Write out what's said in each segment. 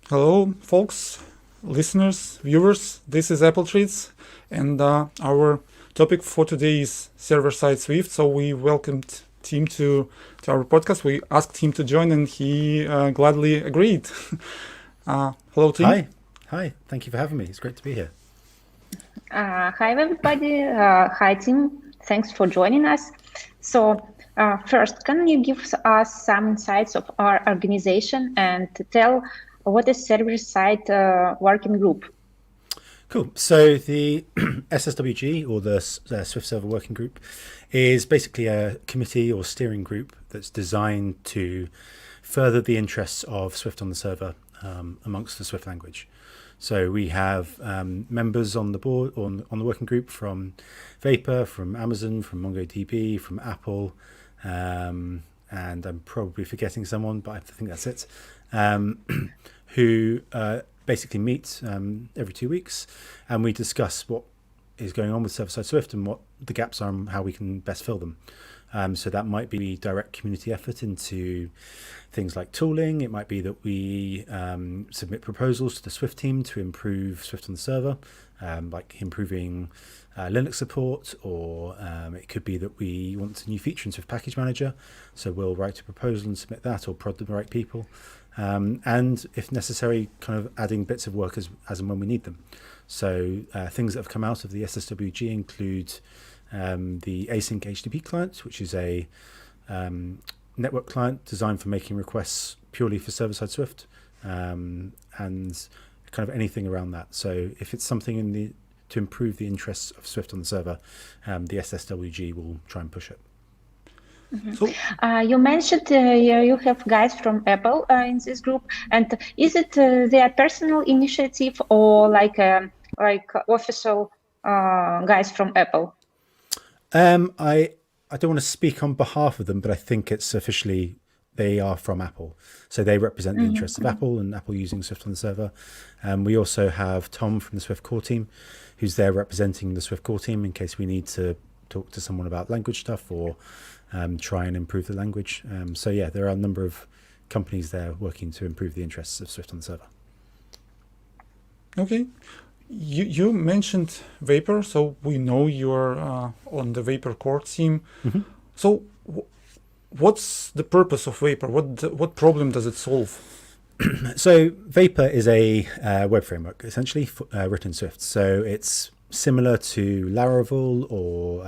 Hello, folks, listeners, viewers. This is Apple Treats, and our topic for today is server-side Swift. So we welcomed Tim to our podcast. We asked him to join, and he gladly agreed. Hello, Tim. Hi. Thank you for having me. It's great to be here. Hi, everybody. Hi, Tim. Thanks for joining us. So, first, can you give us some insights of our organization and tell what is server-side working group? Cool. So the SSWG, or the Swift Server Working Group, is basically a committee or steering group that's designed to further the interests of Swift on the server amongst the Swift language. So we have members on the board, on the working group from Vapor, from Amazon, from MongoDB, from Apple, and I'm probably forgetting someone, but I think that's it, who basically meet every 2 weeks, and we discuss what is going on with server-side Swift and what the gaps are and how we can best fill them. So that might be direct community effort into things like tooling. It might be that we submit proposals to the Swift team to improve Swift on the server, like improving Linux support, or it could be that we want a new feature in Swift Package Manager. So we'll write a proposal and submit that, or prod the right people. And if necessary, kind of adding bits of work as and when we need them. So things that have come out of the SSWG include the Async HTTP client, which is a network client designed for making requests purely for server-side Swift, and kind of anything around that. So if it's something to improve the interests of Swift on the server, the SSWG will try and push it. Mm-hmm. So, you mentioned you have guys from Apple in this group, and is it their personal initiative or like official guys from Apple? I don't want to speak on behalf of them, but I think it's officially they are from Apple, so they represent the interests of Apple and Apple using Swift on the server. We also have Tom from the Swift core team, who's there representing the Swift core team in case we need to talk to someone about language stuff or try and improve the language. So yeah, there are a number of companies there working to improve the interests of Swift on the server. Okay. You mentioned Vapor, so we know you're on the Vapor core team. Mm-hmm. So what's the purpose of Vapor? What problem does it solve? So Vapor is a web framework, essentially written in Swift. So it's similar to Laravel or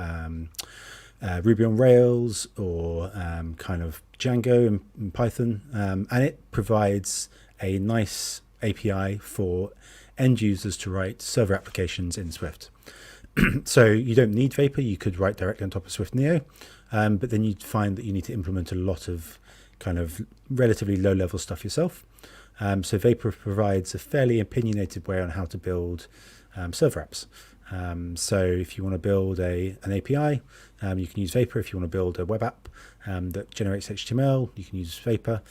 Ruby on Rails or kind of Django and Python, and it provides a nice API for end users to write server applications in Swift. So you don't need Vapor. You could write directly on top of Swift Neo, but then you'd find that you need to implement a lot of kind of relatively low-level stuff yourself. So Vapor provides a fairly opinionated way on how to build server apps. So if you want to build an API, you can use Vapor. If you want to build a web app that generates HTML, you can use Vapor.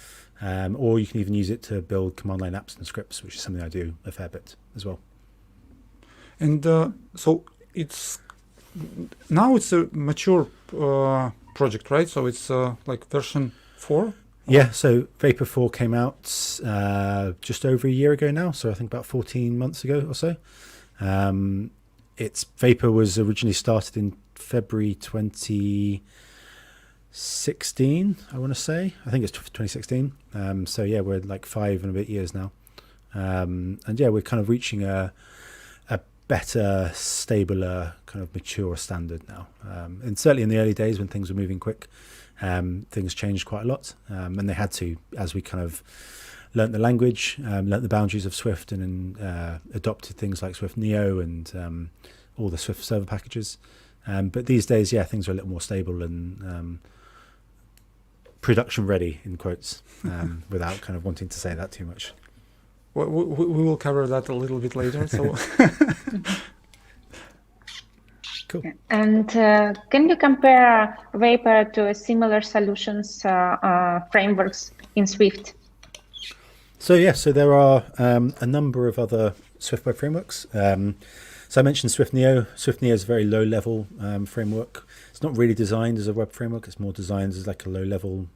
Or you can even use it to build command line apps and scripts, which is something I do a fair bit as well. And so it's a mature project, right? So it's like version 4? Yeah, so Vapor 4 came out just over a year ago now, so I think about 14 months ago or so. Vapor was originally started in February 2016, I want to say. I think it's 2016. So yeah, we're like 5 and a bit years now. And yeah, we're kind of reaching a better, stabler, kind of mature standard now. And certainly in the early days when things were moving quick, things changed quite a lot. And they had to, as we kind of learnt the language, learnt the boundaries of Swift, and adopted things like Swift Neo and all the Swift server packages. But these days, yeah, things are a little more stable and production ready, in quotes, without kind of wanting to say that too much. We will cover that a little bit later. So Cool. And can you compare Vapor to similar solutions, frameworks in Swift? So there are a number of other Swift web frameworks. So I mentioned Swift Neo. Swift Neo is a very low-level framework. It's not really designed as a web framework. It's more designed as like a low-level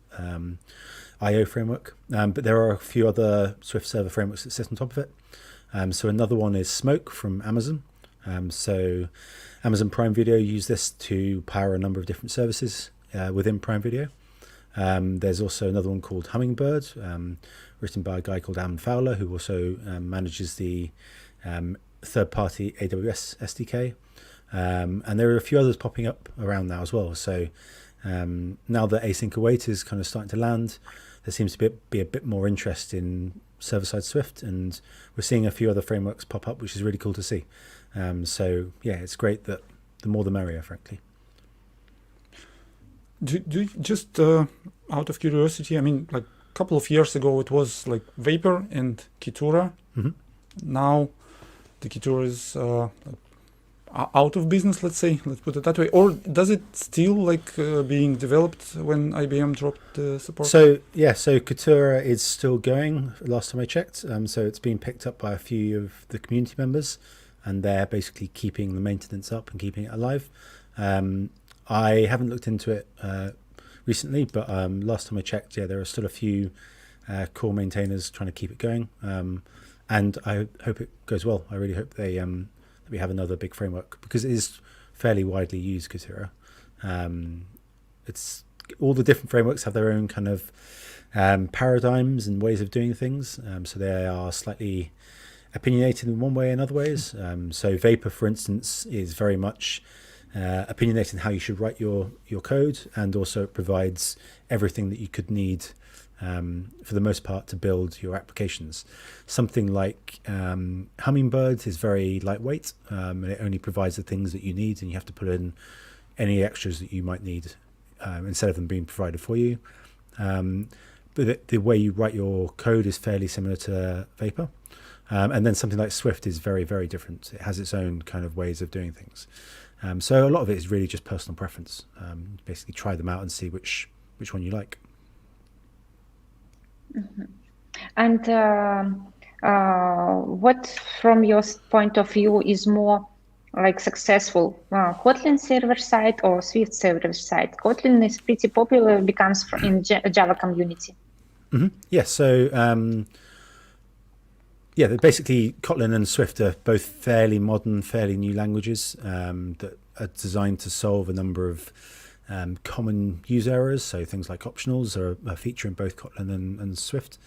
IO framework, but there are a few other Swift server frameworks that sit on top of it. So another one is Smoke from Amazon. So Amazon Prime Video use this to power a number of different services within Prime Video. There's also another one called Hummingbird, written by a guy called Alan Fowler, who also manages the third-party AWS SDK. And there are a few others popping up around now as well. So now that Async Await is kind of starting to land, there seems to be a bit more interest in server-side Swift, and we're seeing a few other frameworks pop up, which is really cool to see. So yeah, it's great that the more the merrier, frankly. Do just out of curiosity, I mean, like a couple of years ago, it was like Vapor and Kitura. Mm-hmm. Now the Kitura is out of business, let's put it that way. Or does it still like being developed when IBM dropped the support? So Kitura is still going, last time I checked. So it's been picked up by a few of the community members, and they're basically keeping the maintenance up and keeping it alive. I haven't looked into it recently, but last time I checked, there are still a few core maintainers trying to keep it going, and I hope it goes well. I really hope that we have another big framework, because it is fairly widely used, Kitura. It's all the different frameworks have their own kind of paradigms and ways of doing things, so they are slightly opinionated in one way and other ways. So Vapor, for instance, is very much opinionated in how you should write your code, and also it provides everything that you could need for the most part to build your applications. Something like Hummingbird is very lightweight, and it only provides the things that you need, and you have to put in any extras that you might need instead of them being provided for you. But the way you write your code is fairly similar to Vapor. And then something like Swift is very, very different. It has its own kind of ways of doing things. So a lot of it is really just personal preference. Basically try them out and see which one you like. Mm-hmm. And what, from your point of view, is more like successful, Kotlin server side or Swift server side? Kotlin is pretty popular, becomes in Java community. Mm-hmm. Yeah, so basically Kotlin and Swift are both fairly modern, fairly new languages that are designed to solve a number of common user errors. So things like optionals are a feature in both Kotlin and Swift.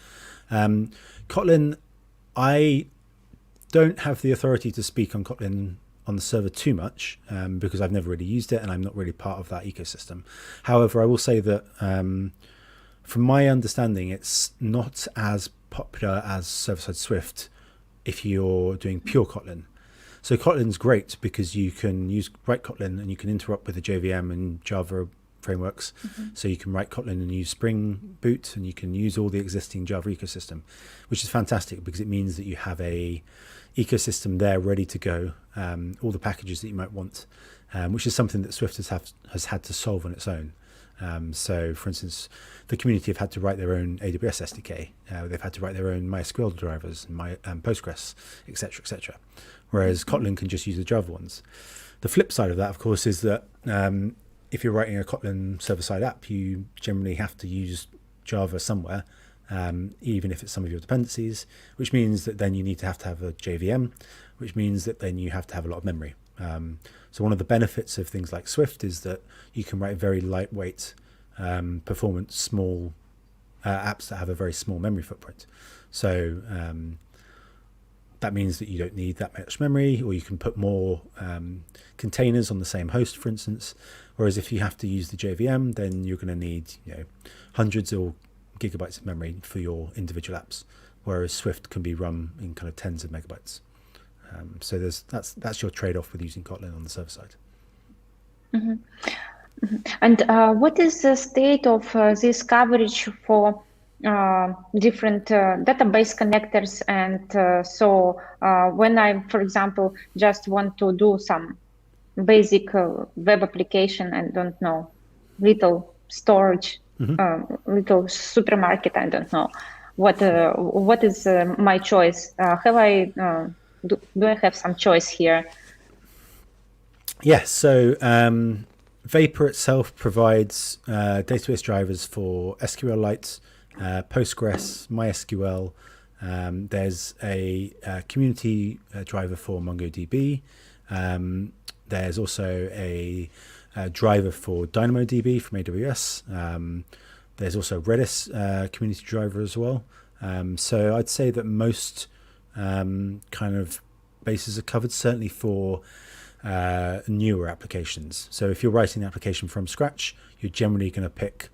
Kotlin, I don't have the authority to speak on Kotlin on the server too much because I've never really used it and I'm not really part of that ecosystem. However, I will say that from my understanding, it's not as popular as server-side Swift if you're doing pure Kotlin. So Kotlin's great because you can write Kotlin and you can interrupt with the JVM and Java frameworks. Mm-hmm. So you can write Kotlin and use Spring Boot, and you can use all the existing Java ecosystem, which is fantastic because it means that you have a ecosystem there ready to go, all the packages that you might want, which is something that Swift has had to solve on its own. So, for instance, the community have had to write their own AWS SDK. They've had to write their own MySQL drivers and Postgres, etc., etc. Whereas Kotlin can just use the Java ones. The flip side of that, of course, is that if you're writing a Kotlin server-side app, you generally have to use Java somewhere, even if it's some of your dependencies, which means that then you need to have a JVM, which means that then you have to have a lot of memory. So one of the benefits of things like Swift is that you can write very lightweight, performance, small apps that have a very small memory footprint. So that means that you don't need that much memory, or you can put more containers on the same host, for instance. Whereas if you have to use the JVM, then you're going to need hundreds or gigabytes of memory for your individual apps. Whereas Swift can be run in kind of tens of megabytes. So that's your trade-off with using Kotlin on the server side. Mm-hmm. Mm-hmm. And what is the state of this coverage for different database connectors? And so when I, for example, just want to do some basic web application, I don't know, little storage, mm-hmm. Little supermarket, I don't know, what is my choice? Do I have some choice here? Yes, so Vapor itself provides database drivers for SQLite, Postgres, MySQL. There's a community driver for MongoDB. There's also a driver for DynamoDB from AWS. There's also Redis community driver as well. So I'd say that most kind of bases are covered, certainly for newer applications. So if you're writing an application from scratch, you're generally going to pick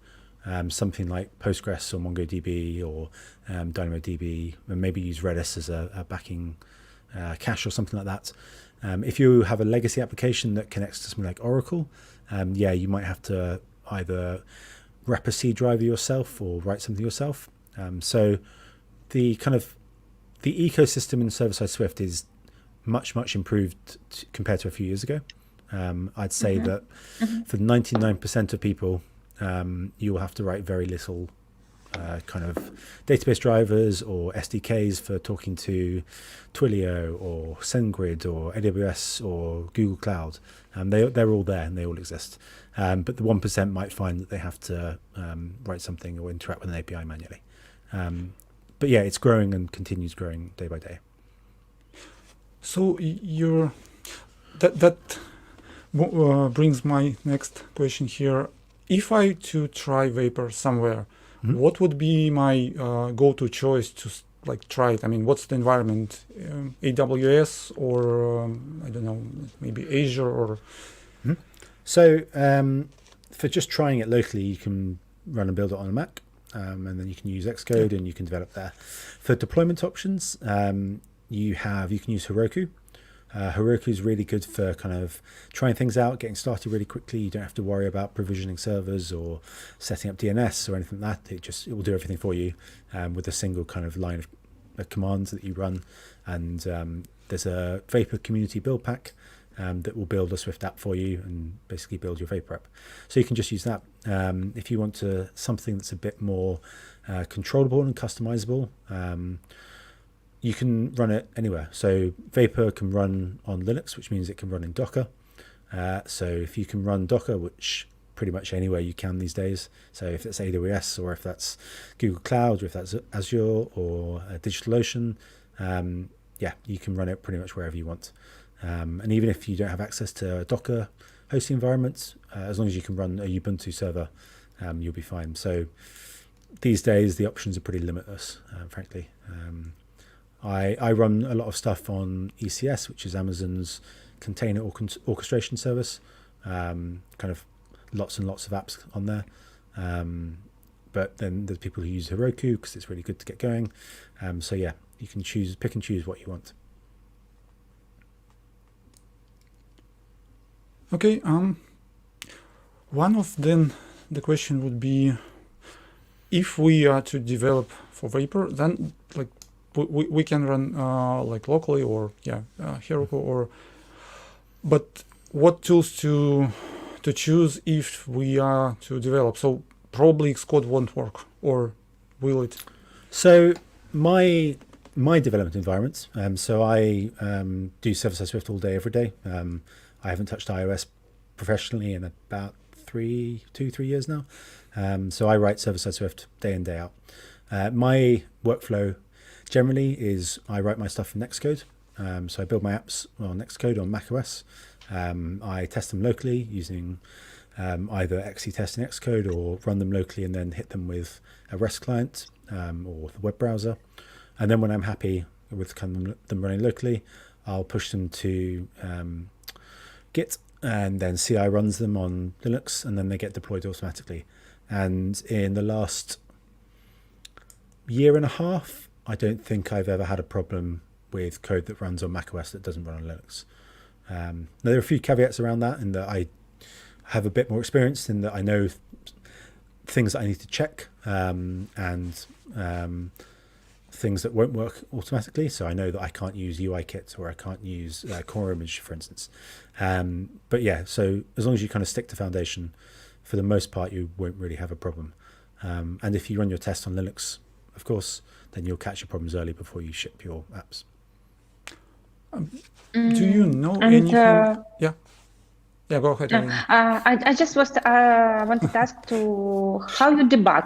something like Postgres or MongoDB or DynamoDB, and maybe use Redis as a backing cache or something like that. If you have a legacy application that connects to something like Oracle, you might have to either wrap a C driver yourself or write something yourself. So the ecosystem in server-side Swift is much improved compared to a few years ago. I'd say that for 99% of people, you will have to write very little kind of database drivers or SDKs for talking to Twilio or SendGrid or AWS or Google Cloud. They're all there and they all exist. But the 1% might find that they have to write something or interact with an API manually. But yeah, it's growing and continues growing day by day. So that brings my next question here. If I to try Vapor somewhere, what would be my go-to choice to try it? I mean, what's the environment? AWS or I don't know, maybe Azure or. So for just trying it locally, you can run and build it on a Mac, and then you can use Xcode and you can develop there. For deployment options, you can use Heroku. Heroku is really good for kind of trying things out, getting started really quickly. You don't have to worry about provisioning servers or setting up DNS or anything like that. It will do everything for you with a single kind of line of commands that you run. And there's a Vapor community build pack that will build a Swift app for you and basically build your Vapor app. So you can just use that. If you want something that's a bit more controllable and customizable, you can run it anywhere. So Vapor can run on Linux, which means it can run in Docker. So if you can run Docker, which pretty much anywhere you can these days. So if it's AWS or if that's Google Cloud or if that's Azure or DigitalOcean, you can run it pretty much wherever you want. And even if you don't have access to Docker hosting environments, as long as you can run a Ubuntu server, you'll be fine. So these days, the options are pretty limitless, frankly. I run a lot of stuff on ECS, which is Amazon's container orchestration service. Kind of lots and lots of apps on there. But then there's people who use Heroku because it's really good to get going. You can pick and choose what you want. Okay. One of the question would be, if we are to develop for Vapor, then we can run locally or Heroku but what tools to choose if we are to develop? So probably Xcode won't work, or will it? So my development environments. So I do server-side Swift all day, every day. I haven't touched iOS professionally in about 3 years now. So I write server-side Swift day in, day out. My workflow generally is I write my stuff in Xcode. So I build my apps on Xcode on macOS. I test them locally using either XCTest in Xcode or run them locally and then hit them with a REST client or the web browser. And then when I'm happy with kind of them running locally, I'll push them to Git, and then CI runs them on Linux, and then they get deployed automatically. And in the last year and a half, I don't think I've ever had a problem with code that runs on macOS that doesn't run on Linux. Now, there are a few caveats around that, in that I have a bit more experience, in that I know things that I need to check and things that won't work automatically. So I know that I can't use UIKit or I can't use Core Image, for instance. But yeah, so as long as you kind of stick to foundation, for the most part, you won't really have a problem. And if you run your test on Linux, of course, then you'll catch your problems early before you ship your apps. Do you know anything? Yeah, go ahead, No, Irina. I just wanted to ask to how you debug.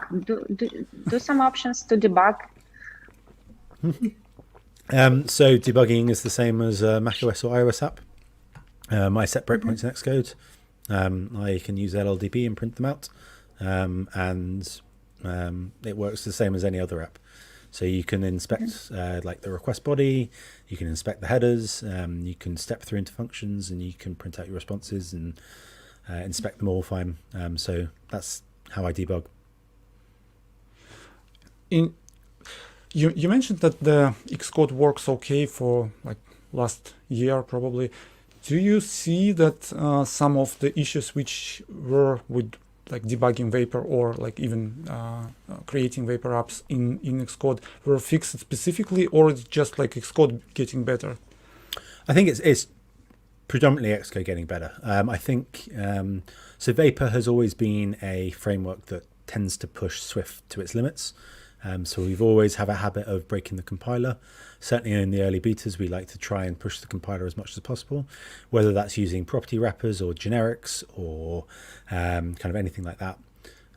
Do some options to debug? So debugging is the same as a macOS or iOS app. I set breakpoints in Xcode. I can use LLDB and print them out, and it works the same as any other app. So you can inspect like the request body, you can inspect the headers, you can step through into functions, and you can print out your responses and inspect them all fine. So that's how I debug. You mentioned that the Xcode works okay for like last year probably. Do you see that some of the issues which were with like debugging Vapor or like even creating Vapor apps in Xcode were fixed specifically, or it's just like Xcode getting better? I think it's predominantly Xcode getting better. I think so. Vapor has always been a framework that tends to push Swift to its limits. So we've always have a habit of breaking the compiler. Certainly in the early betas, we like to try and push the compiler as much as possible, whether that's using property wrappers or generics or kind of anything like that.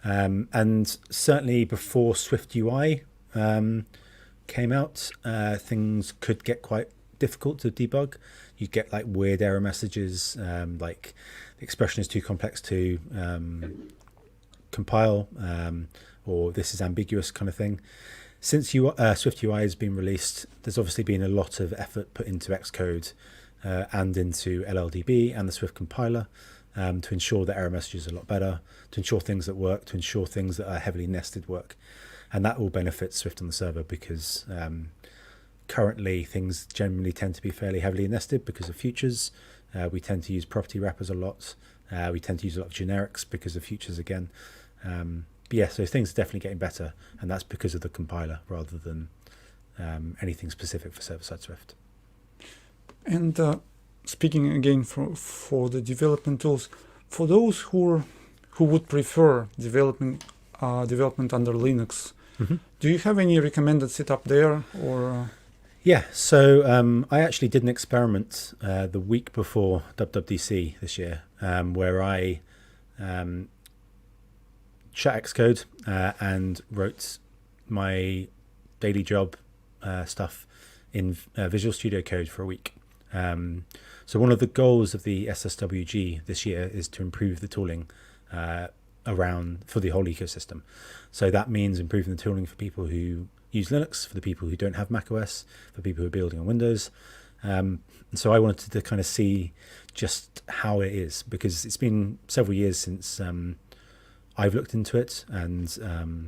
And certainly before Swift UI came out, things could get quite difficult to debug. You get like weird error messages, like the expression is too complex to compile, or this is ambiguous kind of thing. Since Swift UI has been released, there's obviously been a lot of effort put into Xcode and into LLDB and the Swift compiler to ensure that error messages are a lot better, to ensure things that work, to ensure things that are heavily nested work. And that all benefits Swift on the server because currently things generally tend to be fairly heavily nested because of futures. We tend to use property wrappers a lot. We tend to use a lot of generics because of futures again. But yeah, so things are definitely getting better, and that's because of the compiler rather than anything specific for server-side Swift. And speaking again for the development tools, for those who would prefer development under Linux, do you have any recommended setup there, or? Yeah, so I actually did an experiment the week before WWDC this year, where I shut Xcode and wrote my daily job stuff in Visual Studio Code for a week. So one of the goals of the SSWG this year is to improve the tooling around for the whole ecosystem. So that means improving the tooling for people who use Linux, for the people who don't have macOS, for people who are building on Windows. And so I wanted to kind of see just how it is, because it's been several years since I've looked into it, and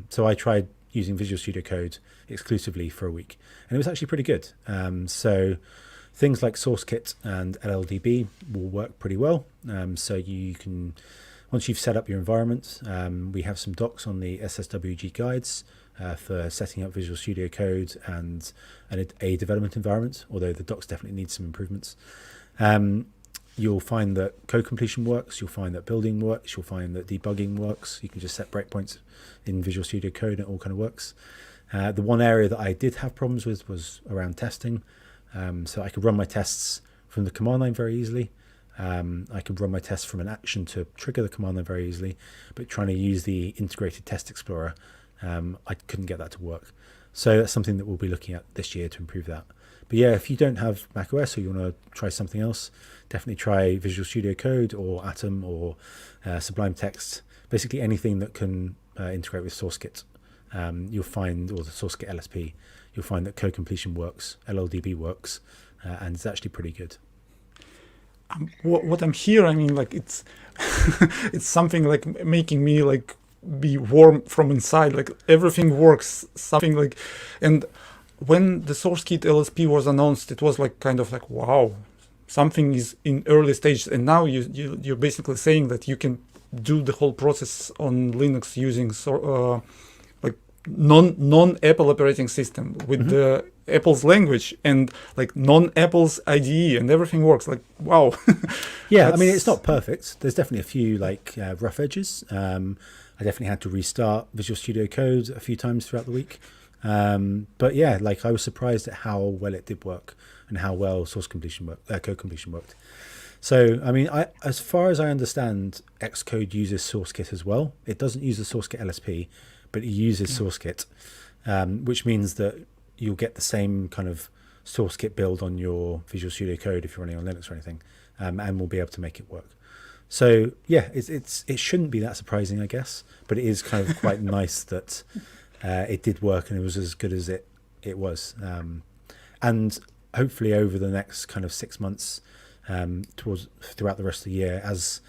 so I tried using Visual Studio Code exclusively for a week, and it was actually pretty good. So things like SourceKit and LLDB will work pretty well. So you can, once you've set up your environment, we have some docs on the SSWG guides for setting up Visual Studio Code and a development environment, although the docs definitely need some improvements. You'll find that code completion works, you'll find that building works, you'll find that debugging works. You can just set breakpoints in Visual Studio Code and it all kind of works. The one area that I did have problems with was around testing. So I could run my tests from the command line very easily. I could run my tests from an action to trigger the command line very easily, but trying to use the integrated test explorer, I couldn't get that to work. So that's something that we'll be looking at this year to improve that. But yeah, if you don't have macOS or you want to try something else, definitely try Visual Studio Code or Atom or Sublime Text. Basically anything that can integrate with SourceKit. You'll find, or the SourceKit LSP, you'll find that code completion works, LLDB works, and it's actually pretty good. What I'm here, I mean, like it's it's something like making me like be warm from inside. Like everything works, something like, and when the SourceKit LSP was announced, it was like kind of like, wow, something is in early stages, and now you're basically saying that you can do the whole process on Linux using like non-Apple operating system with the Apple's language and like non-Apple's IDE, and everything works. Like, wow. Yeah, I mean, it's not perfect. There's definitely a few like rough edges. I definitely had to restart Visual Studio Code a few times throughout the week. But yeah, like I was surprised at how well it did work and how well code completion worked. So, I mean, as far as I understand, Xcode uses SourceKit as well. It doesn't use the SourceKit LSP, but it uses SourceKit, which means that you'll get the same kind of SourceKit build on your Visual Studio Code if you're running on Linux or anything, and we'll be able to make it work. So yeah, it shouldn't be that surprising, I guess, but it is kind of quite nice that it did work and it was as good as it was. And hopefully over the next kind of 6 months, throughout the rest of the year, as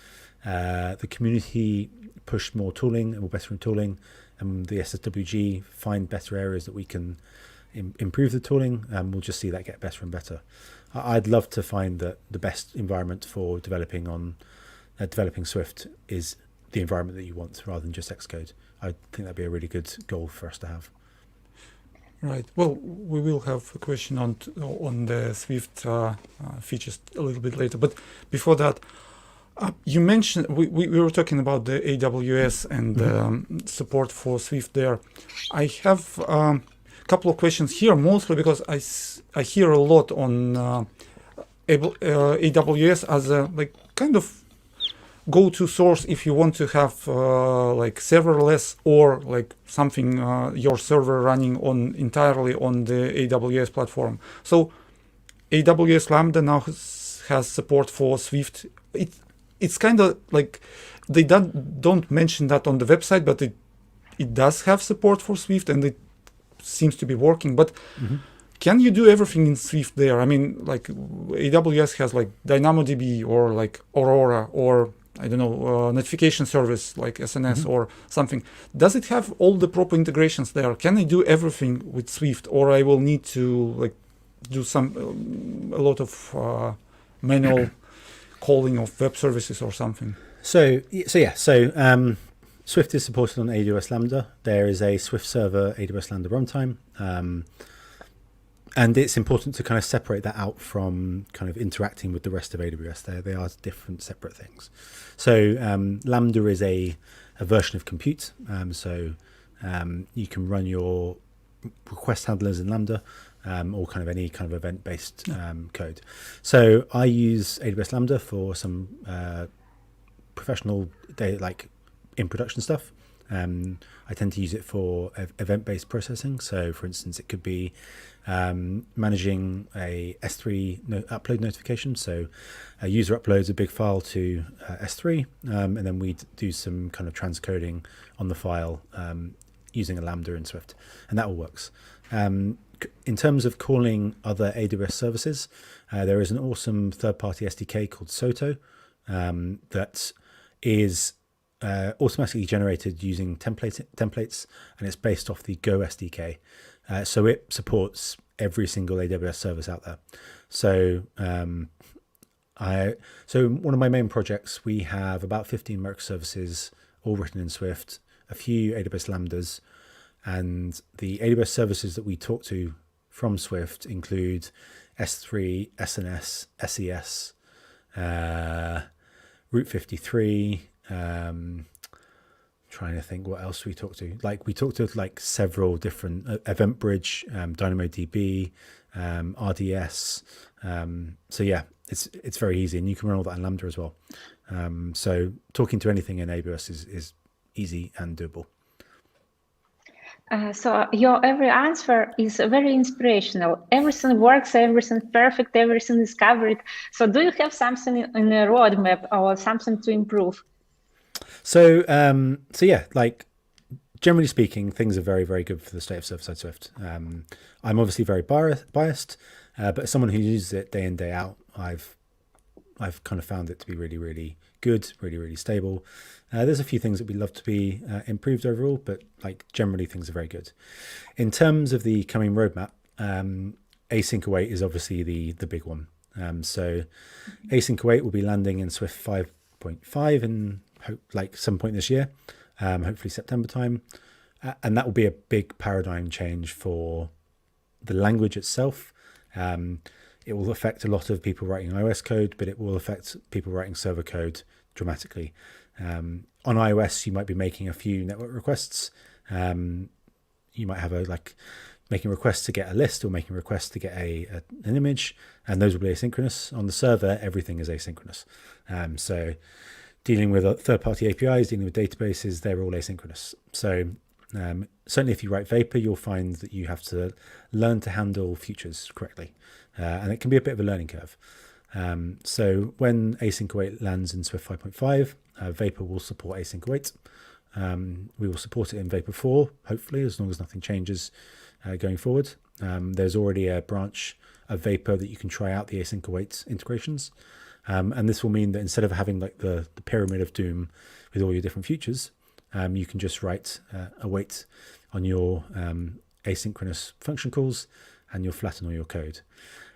the community push more tooling and more better tooling, and the SSWG find better areas that we can improve the tooling, we'll just see that get better and better. I'd love to find that the best environment for developing Swift is the environment that you want rather than just Xcode. I think that'd be a really good goal for us to have. Right. Well, we will have a question on the Swift features a little bit later. But before that, you mentioned we were talking about the AWS and support for Swift there. I have a couple of questions here, mostly because I hear a lot on AWS as a kind of go-to source if you want to have serverless or something your server running entirely on the AWS platform. So AWS Lambda now has support for Swift. It's kind of they don't mention that on the website, but it does have support for Swift and it seems to be working. But can you do everything in Swift there? I mean, AWS has DynamoDB or Aurora or I don't know, notification service like SNS or something. Does it have all the proper integrations there? Can I do everything with Swift, or I will need to do a lot of manual calling of web services or something? So Swift is supported on AWS Lambda. There is a Swift server AWS Lambda runtime. And it's important to kind of separate that out from kind of interacting with the rest of AWS. They are different, separate things. So Lambda is a version of compute. So you can run your request handlers in Lambda or kind of any kind of event-based code. So I use AWS Lambda for some professional in production stuff. I tend to use it for event-based processing. So for instance, it could be managing a S3 upload notification. So a user uploads a big file to S3, and then we do some kind of transcoding on the file using a Lambda in Swift, and that all works. In terms of calling other AWS services, there is an awesome third-party SDK called Soto that is automatically generated using templates, and it's based off the Go SDK. So it supports every single AWS service out there. So one of my main projects, we have about 15 microservices all written in Swift, a few AWS Lambdas, and the AWS services that we talk to from Swift include S3, SNS, SES, Route 53, trying to think what else we talked to. We talked to several different EventBridge, DynamoDB, RDS. So yeah, it's very easy, and you can run all that in Lambda as well. So talking to anything in AWS is easy and doable. So your every answer is very inspirational. Everything works, everything's perfect, everything is covered. So do you have something in the roadmap or something to improve? So yeah, generally speaking, things are very, very good for the state of server-side Swift. I'm obviously very biased, but as someone who uses it day in, day out, I've kind of found it to be really, really good, really, really stable. There's a few things that we'd love to be improved overall, but generally things are very good. In terms of the coming roadmap, Async await is obviously the big one. So Async await will be landing in Swift 5.5 in some point this year, hopefully September time, and that will be a big paradigm change for the language itself. It will affect a lot of people writing iOS code, but it will affect people writing server code dramatically. On iOS, you might be making a few network requests. You might have making requests to get a list or making requests to get an image, and those will be asynchronous. On the server, everything is asynchronous. So dealing with third-party APIs, dealing with databases, they're all asynchronous. So certainly if you write Vapor, you'll find that you have to learn to handle futures correctly. And it can be a bit of a learning curve. So when async await lands in Swift 5.5, Vapor will support async await. We will support it in Vapor 4, hopefully, as long as nothing changes going forward. There's already a branch of Vapor that you can try out the async await integrations. And this will mean that instead of having like the pyramid of doom with all your different futures, you can just write await on your asynchronous function calls, and you'll flatten all your code.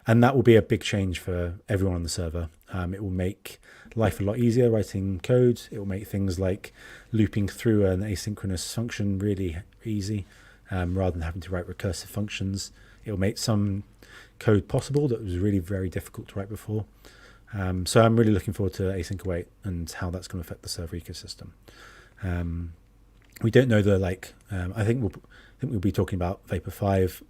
And that will be a big change for everyone on the server. It will make life a lot easier writing code. It will make things like looping through an asynchronous function really easy, rather than having to write recursive functions. It will make some code possible that was really very difficult to write before. So I'm really looking forward to async await and how that's going to affect the server ecosystem. We don't know I think we'll be talking about Vapor 5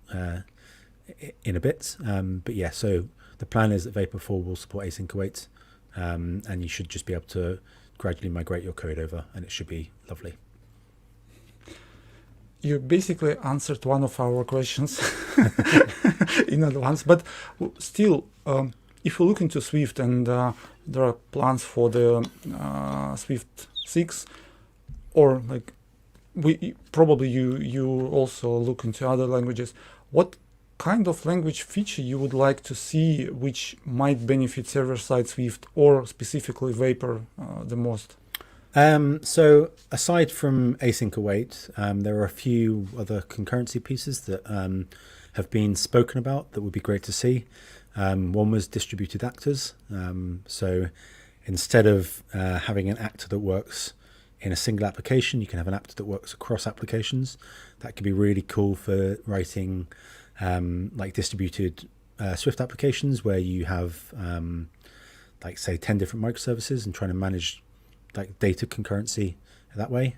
in a bit, but yeah, so the plan is that Vapor 4 will support async await, and you should just be able to gradually migrate your code over, and it should be lovely. You basically answered one of our questions in advance, but still, if you look into Swift and there are plans for the Swift 6, or like you also look into other languages, what kind of language feature you would like to see which might benefit server-side Swift or specifically Vapor the most? So aside from async await, there are a few other concurrency pieces that have been spoken about that would be great to see. One was distributed actors. So instead of having an actor that works in a single application, you can have an actor that works across applications. That could be really cool for writing like distributed Swift applications where you have like say 10 different microservices and trying to manage like data concurrency that way.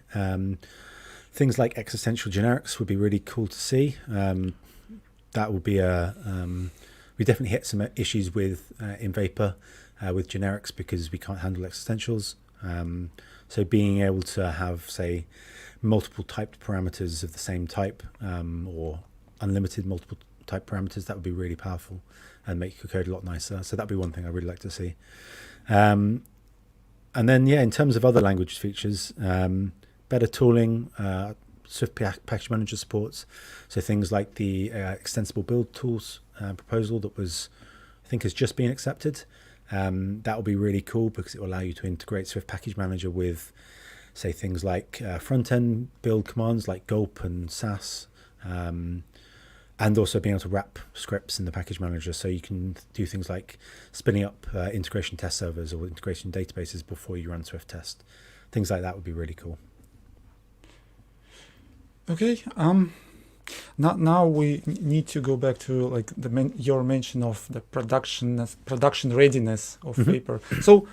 Things like existential generics would be really cool to see. That would be we definitely hit some issues with in Vapor with generics because we can't handle existentials. So being able to have say multiple typed parameters of the same type, or unlimited multiple type parameters, that would be really powerful and make your code a lot nicer. So that'd be one thing I really like to see. And then, yeah, in terms of other language features, better tooling, Swift Package Manager supports. So things like the extensible build tools proposal that I think has just been accepted. That will be really cool because it will allow you to integrate Swift Package Manager with, say, things like front-end build commands like gulp and sass, and also being able to wrap scripts in the package manager so you can do things like spinning up integration test servers or integration databases before you run Swift test. Things like that would be really cool. Okay. Now we need to go back to like your mention of the production readiness of Vapor. So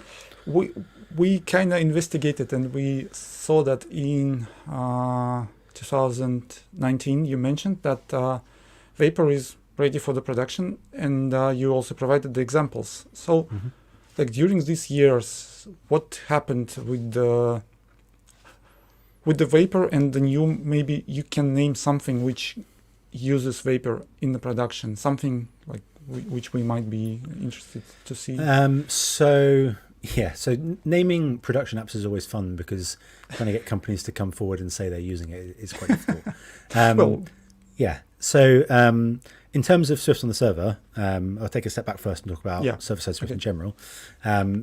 we kind of investigated and we saw that in 2019 you mentioned that Vapor is ready for the production, and you also provided the examples. So, like during these years, what happened with the Vapor and the new? Maybe you can name something which uses Vapor in the production, something like which we might be interested to see. So naming production apps is always fun because trying to get companies to come forward and say they're using it is quite difficult. So in terms of Swift on the server, I'll take a step back first and talk about server-side Swift in general.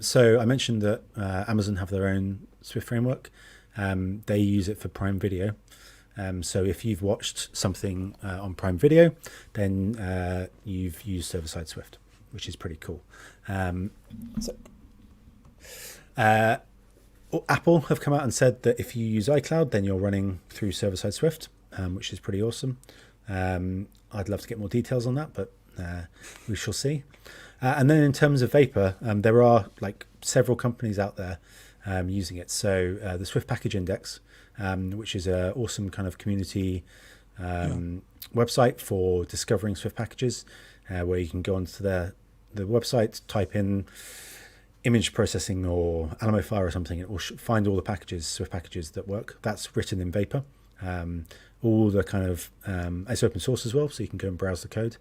So I mentioned that Amazon have their own Swift framework. They use it for Prime Video. So if you've watched something on Prime Video, then you've used server-side Swift, which is pretty cool. Apple have come out and said that if you use iCloud, then you're running through server-side Swift, which is pretty awesome. I'd love to get more details on that, but we shall see. And then in terms of Vapor, there are like several companies out there using it. So the Swift Package Index, which is an awesome kind of community website for discovering Swift packages, where you can go onto the website, type in image processing or Alamofire or something. It will find all the packages, Swift packages that work. That's written in Vapor. All the kind of it's open source as well, so you can go and browse the code.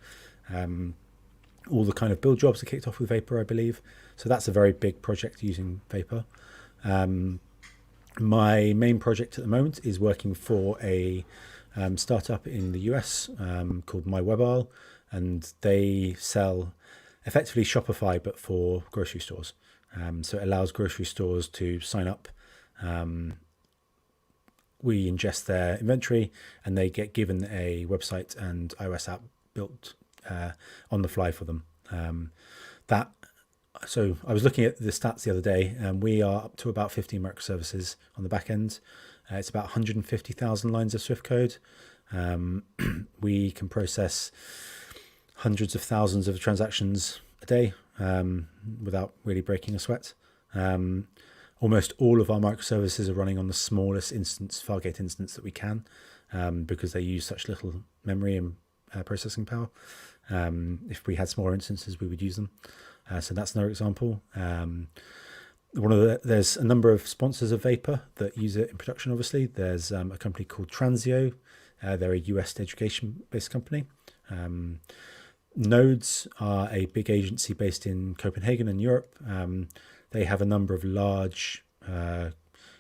All the kind of build jobs are kicked off with Vapor, I believe. So that's a very big project using Vapor. My main project at the moment is working for a startup in the US called MyWebAisle, and they sell effectively Shopify but for grocery stores. So it allows grocery stores to sign up. We ingest their inventory and they get given a website and iOS app built on the fly for them. So I was looking at the stats the other day, and we are up to about 15 microservices on the back end. It's about 150,000 lines of Swift code. We can process hundreds of thousands of transactions a day without really breaking a sweat. Almost all of our microservices are running on the smallest instance, Fargate instance that we can, because they use such little memory and processing power. If we had smaller instances, we would use them. So that's another example. There's a number of sponsors of Vapor that use it in production. Obviously, there's a company called Transio. They're a US education-based company. Nodes are a big agency based in Copenhagen in Europe. They have a number of large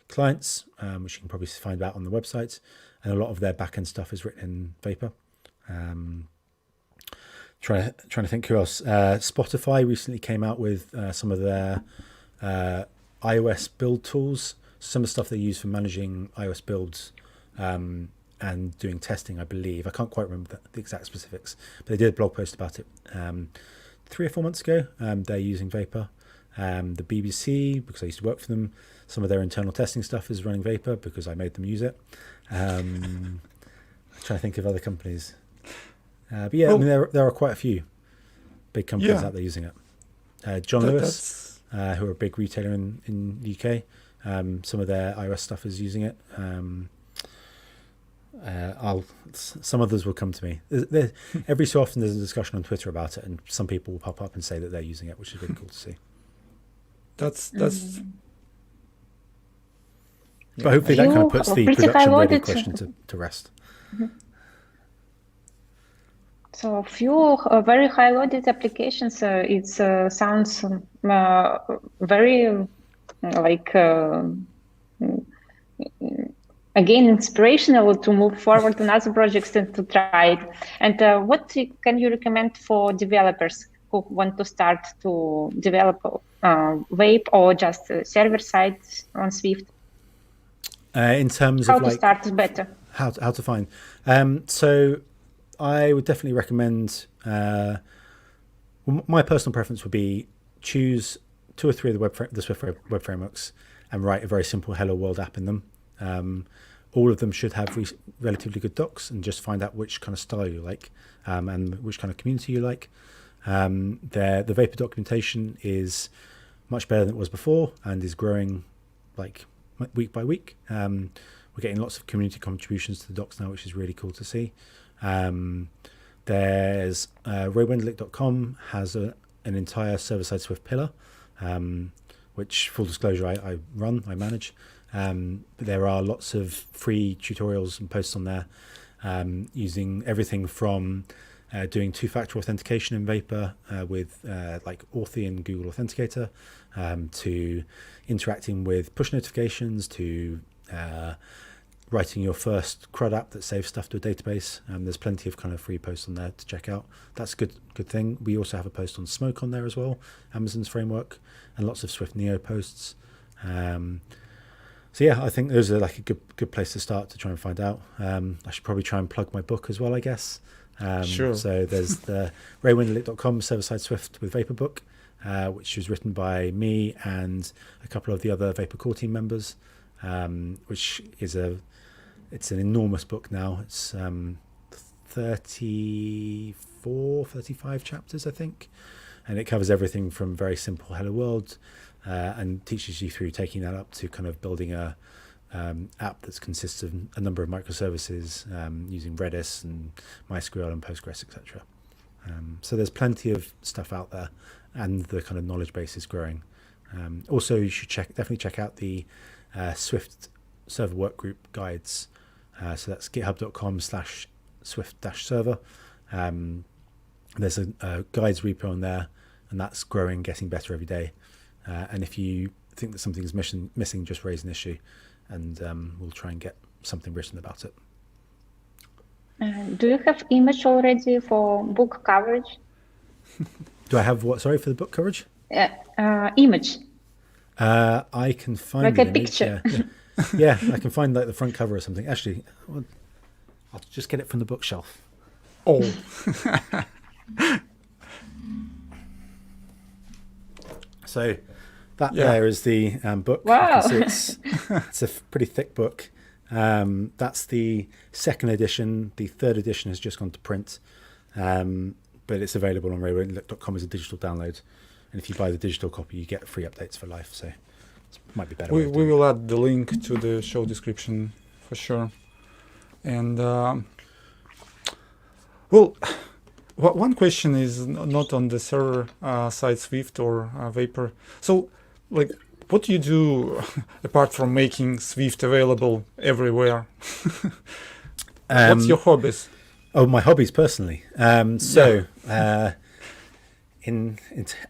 clients, which you can probably find out on the website, and a lot of their backend stuff is written in Vapor. Trying to think who else. Spotify recently came out with some of their iOS build tools, some of the stuff they use for managing iOS builds and doing testing, I believe. I can't quite remember the exact specifics, but they did a blog post about it 3 or 4 months ago. They're using Vapor. The BBC, because I used to work for them, some of their internal testing stuff is running Vapor because I made them use it. I'm trying to think of other companies. But yeah, I mean, there are quite a few big companies out there using it. John Lewis, who are a big retailer in the UK, some of their iOS stuff is using it. Some others will come to me. Every so often there's a discussion on Twitter about it, and some people will pop up and say that they're using it, which is really cool to see. That's But hopefully that kind of puts the production ready question to rest. Mm-hmm. So few very high-loaded applications. It sounds very again inspirational to move forward in other projects and to try it. And what can you recommend for developers who want to start to develop Vape or just server side on Swift? In terms how of to start better, how to find. So I would definitely recommend. My personal preference would be choose 2 or 3 of the Swift web frameworks and write a very simple Hello World app in them. All of them should have relatively good docs, and just find out which kind of style you like and which kind of community you like. The Vapor documentation is much better than it was before and is growing like week by week. We're getting lots of community contributions to the docs now, which is really cool to see. There's raywendelick.com has an entire server-side Swift pillar, which, full disclosure, I manage. But there are lots of free tutorials and posts on there, using everything from doing 2-factor authentication in Vapor with like Authy and Google Authenticator, to interacting with push notifications, to writing your first CRUD app that saves stuff to a database. There's plenty of kind of free posts on there to check out. That's a good thing. We also have a post on Smoke on there as well, Amazon's framework, and lots of Swift Neo posts. So yeah, I think those are like a good place to start to try and find out. I should probably try and plug my book as well, I guess. Sure. So there's the raywendelick.com server-side Swift with Vapor book, which was written by me and a couple of the other Vapor core team members, which is it's an enormous book now. It's 35 chapters, I think, and it covers everything from very simple Hello World and teaches you through taking that up to kind of building a app that consists of a number of microservices using Redis and MySQL and Postgres, etc. So there's plenty of stuff out there, and the kind of knowledge base is growing. Also, you should definitely check out the Swift server workgroup guides. So that's github.com/swift-server. There's a guides repo on there, and that's growing, getting better every day. And if you think that something is missing, just raise an issue, and we'll try and get something written about it. Do you have image already for book coverage? Do I have what? Sorry, for the book coverage? Image. I can find like an a image, picture. Yeah, I can find like the front cover or something. Actually, I'll just get it from the bookshelf. Oh, So that there is the book. Wow. You can see it's a pretty thick book. That's the second edition. The third edition has just gone to print, but it's available on railroadlook.com as a digital download. And if you buy the digital copy, you get free updates for life. So it might be better. we will add the link to the show description for sure. And well, one question is not on the server side, Swift or Vapor. So, like, what do you do apart from making Swift available everywhere? What's your hobbies? Oh, my hobbies personally. In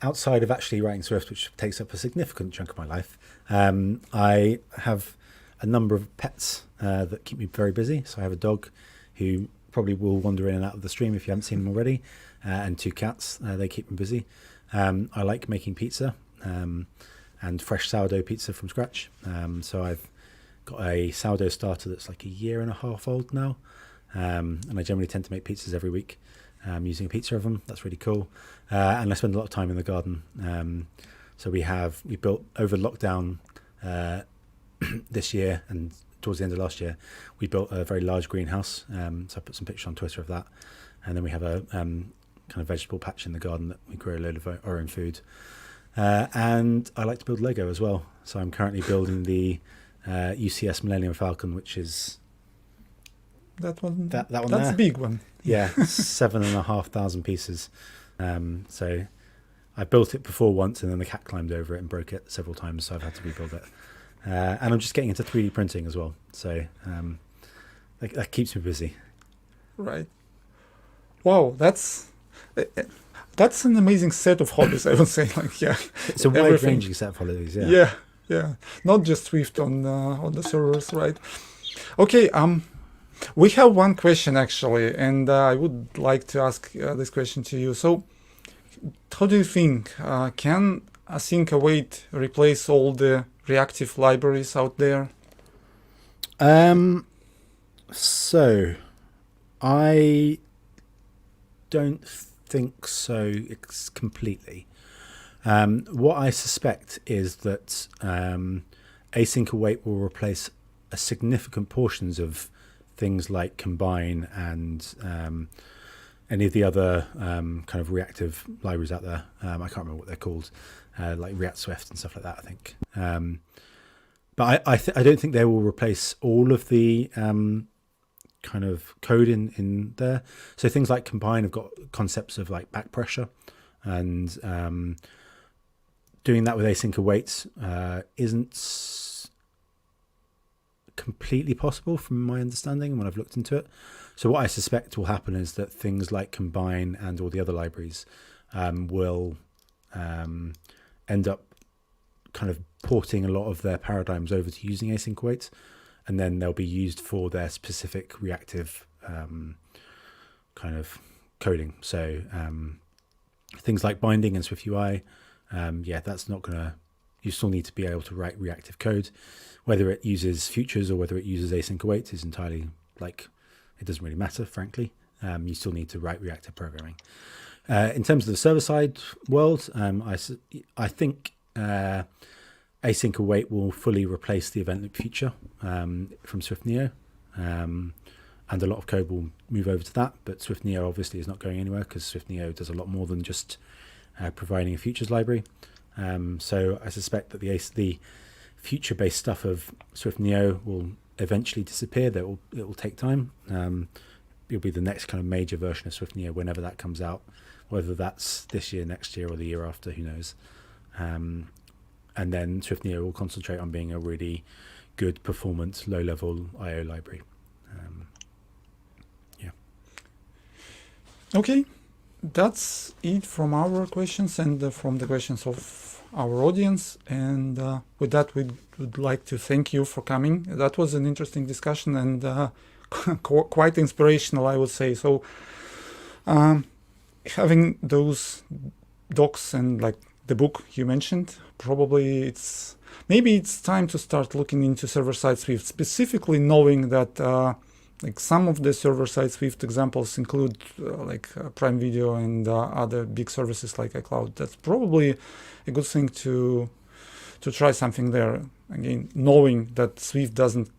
outside of actually writing Swift, which takes up a significant chunk of my life, I have a number of pets that keep me very busy. So I have a dog who probably will wander in and out of the stream if you haven't seen him already, and 2 cats. They keep me busy. I like making pizza and fresh sourdough pizza from scratch. So I've got a sourdough starter that's like 1.5 years old now, and I generally tend to make pizzas every week using a pizza oven. That's really cool. And I spend a lot of time in the garden. So we built over lockdown this year, and towards the end of last year, we built a very large greenhouse. So I put some pictures on Twitter of that. And then we have a kind of vegetable patch in the garden that we grow a load of our own food. And I like to build Lego as well. So I'm currently building the UCS Millennium Falcon, which is That one. that one. That's there. a big one. Yeah, 7,500 pieces. So I built it before once, and then the cat climbed over it and broke it several times, so I've had to rebuild it. And I'm just getting into 3D printing as well, so that keeps me busy. Right. Wow, that's an amazing set of hobbies. I would say, like, yeah, It's a everything. wide-ranging set of holidays. Yeah. Yeah. Not just Swift on the servers, right? Okay. We have one question actually, and I would like to ask this question to you. So, how do you think can Async await replace all the reactive libraries out there? So I don't think so completely. What I suspect is that async await will replace a significant portions of things like Combine and any of the other kind of reactive libraries out there. I can't remember what they're called, like React Swift and stuff like that, I think. But I don't think they will replace all of the kind of code in there. So things like Combine have got concepts of like back pressure, and doing that with async await isn't completely possible from my understanding when I've looked into it. So what I suspect will happen is that things like Combine and all the other libraries will end up kind of porting a lot of their paradigms over to using async await, and then they'll be used for their specific reactive kind of coding. So things like binding and Swift UI, that's not gonna. You still need to be able to write reactive code. Whether it uses futures or whether it uses async await is entirely it doesn't really matter, frankly. You still need to write reactive programming. In terms of the server-side world, I think async await will fully replace the event loop feature from Swift Neo, and a lot of code will move over to that. But Swift Neo obviously is not going anywhere because Swift Neo does a lot more than just providing a futures library. So I suspect that the future-based stuff of Swift Neo will eventually disappear. It will take time. It'll be the next kind of major version of Swift Neo whenever that comes out, whether that's this year, next year, or the year after, who knows. And then Swift Neo will concentrate on being a really good performance, low-level I/O library. Okay, that's it from our questions and from the questions of our audience. And with that, we would like to thank you for coming. That was an interesting discussion and quite inspirational, I would say. So having those docs and like the book you mentioned, probably maybe it's time to start looking into server-side Swift, specifically knowing that like some of the server-side Swift examples include Prime Video and other big services like iCloud. That's probably a good thing to try something there. Again, knowing that Swift doesn't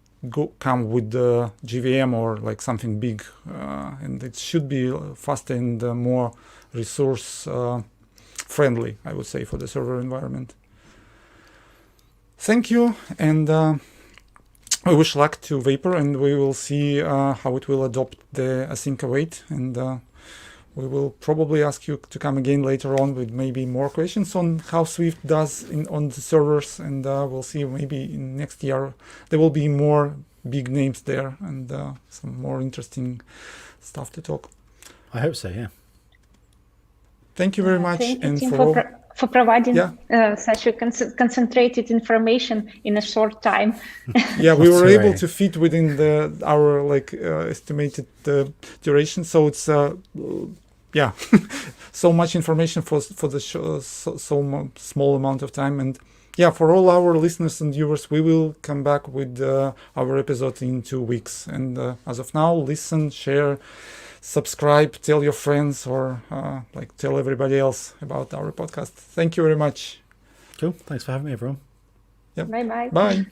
come with the JVM or like something big, and it should be faster and more resource friendly, I would say, for the server environment. Thank you, and I wish luck to Vapor, and we will see how it will adopt the Async await, and we will probably ask you to come again later on with maybe more questions on how Swift does on the servers, and we'll see maybe in next year there will be more big names there and some more interesting stuff to talk. I hope so, yeah. Thank you very much. Thank you, and Tim, for for providing such a concentrated information in a short time. Yeah, we were That's able right. to fit within our estimated duration. So it's yeah, so much information for the small amount of time. And yeah, for all our listeners and viewers, we will come back with our episode in 2 weeks. And as of now, listen, share, subscribe, tell your friends, or tell everybody else about our podcast. Thank you very much. Cool. Thanks for having me, everyone. Yep. Bye-bye. Bye.